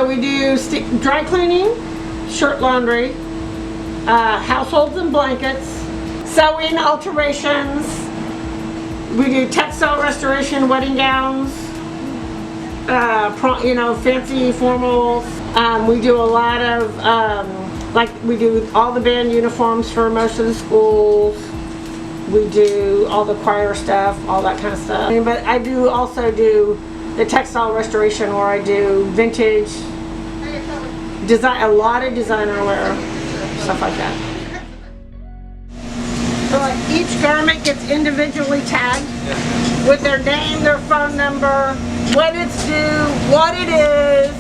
So we do dry cleaning, shirt laundry, households and blankets, sewing alterations. We do textile restoration, wedding gowns, fancy formals. We do a lot of, we do all the band uniforms for most of the schools. We do all the choir stuff, all that kind of stuff. But I do also do the textile restoration where I do vintage design, a lot of designer wear, stuff like that. So like each garment gets individually tagged with their name, their phone number, when it's due, what it is,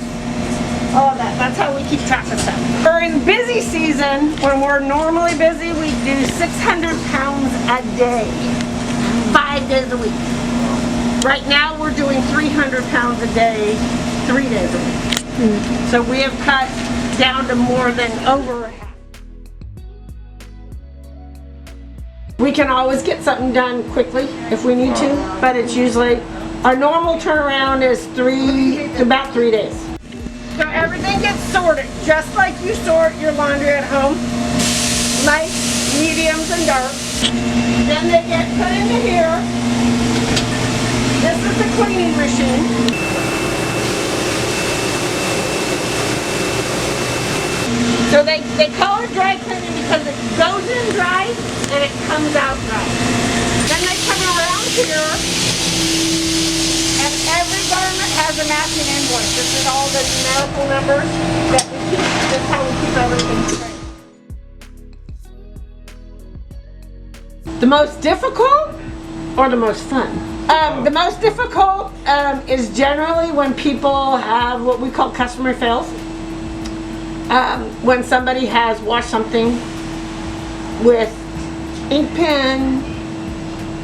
all that. That's how we keep track of stuff. During busy season, when we're normally busy, we do 600 pounds a day, 5 days a week. Right now we're doing 300 pounds a day, 3 days a week. So we have cut down to more than over half. We can always get something done quickly if we need to, but it's usually, our normal turnaround is about 3 days. So everything gets sorted, just like you sort your laundry at home. Lights, mediums, and darks. Then they get put into here. This is the cleaning machine. So they call it dry cleaning because it goes in dry and it comes out dry. Then they come around here and every garment has a matching invoice. This is all the numerical numbers that we keep. That's how we keep everything straight. The most difficult or the most fun? The most difficult is generally when people have what we call customer fails. When somebody has washed something with ink pen,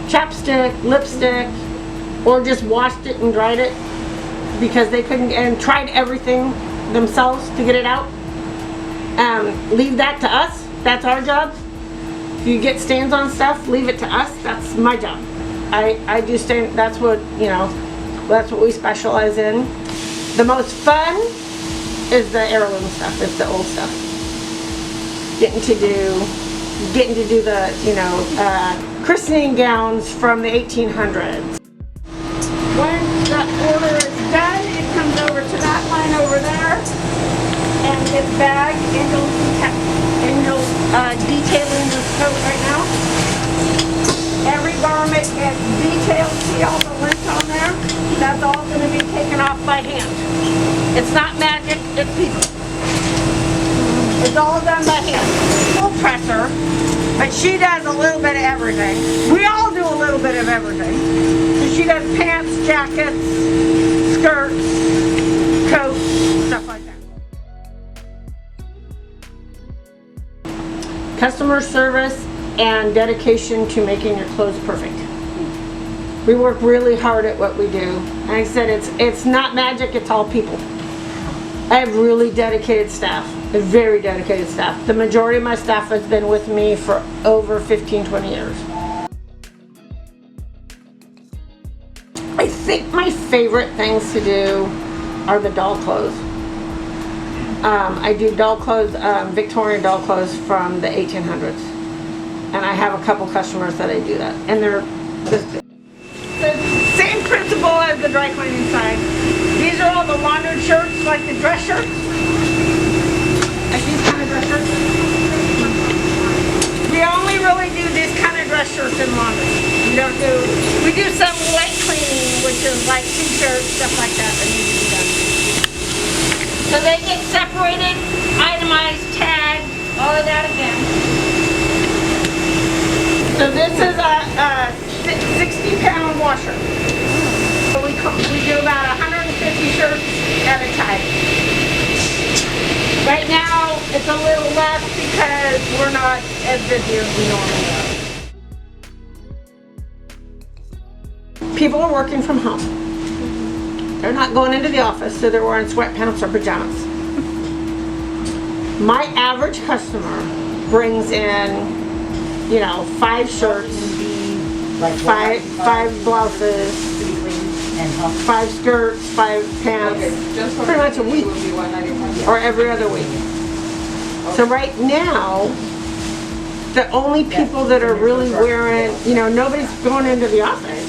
chapstick, lipstick, or just washed it and dried it because they couldn't, and tried everything themselves to get it out. Leave that to us. That's our job. If you get stains on stuff, leave it to us. That's my job. I do stain. That's what we specialize in. The most fun is the heirloom stuff. It's the old stuff. Getting to do the christening gowns from the 1800s. When the order is done, it comes over to that line over there and gets bagged, and you'll detailing this coat right now. Every garment gets detailed. See all the links on there? That's all going to be taken off by hand. It's not magic, it's people. It's all done by hand. Full presser, but she does a little bit of everything. We all do a little bit of everything. So she does pants, jackets, skirts, coats, stuff like that. Customer service and dedication to making your clothes perfect. We work really hard at what we do. Like I said, it's not magic, it's all people. I have really dedicated staff, a very dedicated staff. The majority of my staff has been with me for over 15, 20 years. I think my favorite things to do are the doll clothes. I do doll clothes, Victorian doll clothes from the 1800s. And I have a couple customers that I do that. And they're the same principle as the dry cleaning side. These are all the laundered shirts, like the dress shirts. Like these kind of dress shirts. We only really do these kind of dress shirts in laundry. We do some light cleaning, which is like t-shirts, stuff like that need to be done. So they get separated, itemized, tagged, all of that again. So this is a 60-pound washer. So we do about 150 shirts at a time. Right now it's a little less because we're not as busy as we normally are. People are working from home. They're not going into the office, so they're wearing sweatpants or pajamas. My average customer brings in 5 shirts, like five blouses, 5 skirts, 5 pants, pretty much a week, or every other week. So right now, the only people that are really wearing, you know, nobody's going into the office.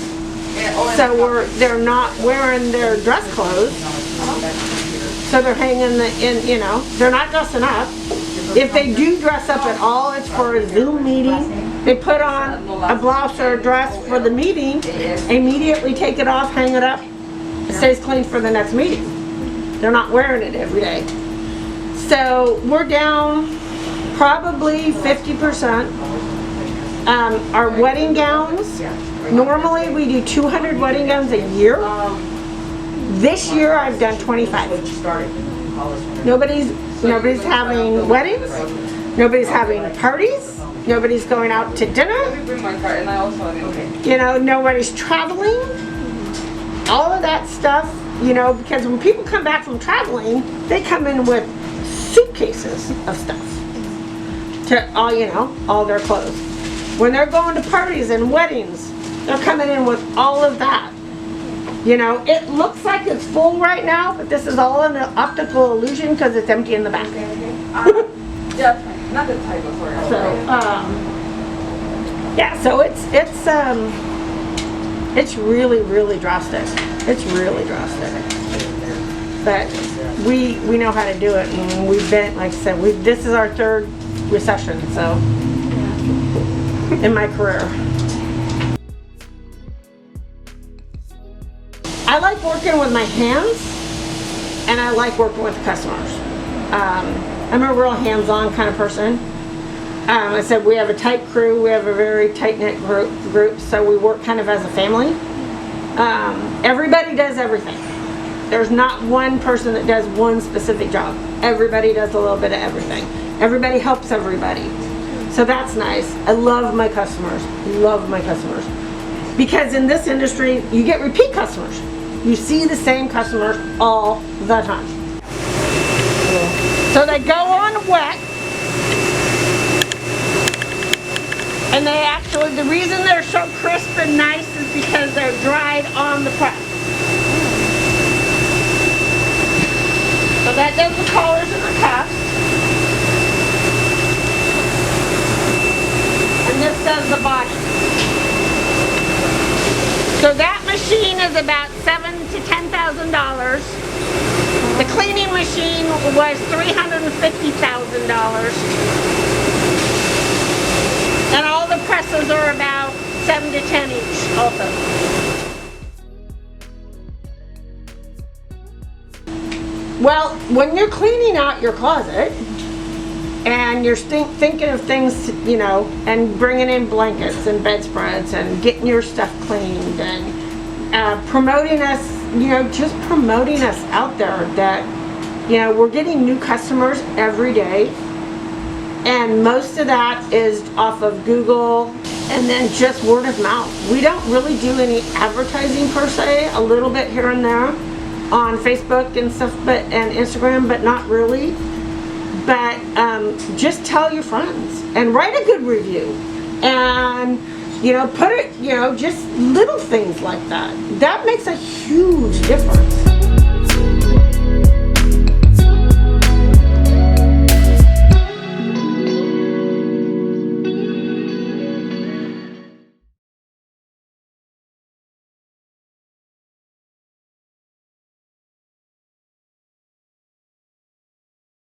So they're not wearing their dress clothes. So they're hanging you know, they're not dressing up. If they do dress up at all, it's for a Zoom meeting. They put on a blouse or a dress for the meeting, immediately take it off, hang it up, it stays clean for the next meeting. They're not wearing it every day. So we're down probably 50%. Our wedding gowns, normally we do 200 wedding gowns a year. This year I've done 25. Nobody's having weddings, nobody's having parties, nobody's going out to dinner, you know, nobody's traveling, all of that stuff, you know, because when people come back from traveling, they come in with suitcases of stuff to all, you know, all their clothes. When they're going to parties and weddings, they're coming in with all of that. You know, it looks like it's full right now, but this is all an optical illusion because it's empty in the back. Yeah, not the type of word. So, yeah, so it's really, really drastic. It's really drastic. But we know how to do it, and we've been, like I said, this is our 3rd recession, so, in my career. I like working with my hands, and I like working with customers. I'm a real hands-on kind of person. I said we have a tight crew, we have a very tight-knit group, so we work kind of as a family. Everybody does everything. There's not one person that does one specific job. Everybody does a little bit of everything. Everybody helps everybody. So that's nice. I love my customers. Love my customers. Because in this industry, you get repeat customers. You see the same customers all the time. So they go on wet, and they actually, the reason they're so crisp and nice is because they're dried on the press. So that does the collars and the cuffs. And this does the body. So that machine is about $7,000 to $10,000. The cleaning machine was $350,000. And all the presses are about 7 to 10 each also. Well, when you're cleaning out your closet and you're thinking of things, you know, and bringing in blankets and bedspreads and getting your stuff cleaned and promoting us, you know, just promoting us out there that, you know, we're getting new customers every day. And most of that is off of Google and then just word of mouth. We don't really do any advertising per se, a little bit here and there on Facebook and stuff, and Instagram, but not really. But just tell your friends and write a good review, and you know, put it, you know, just little things like that. That makes a huge difference.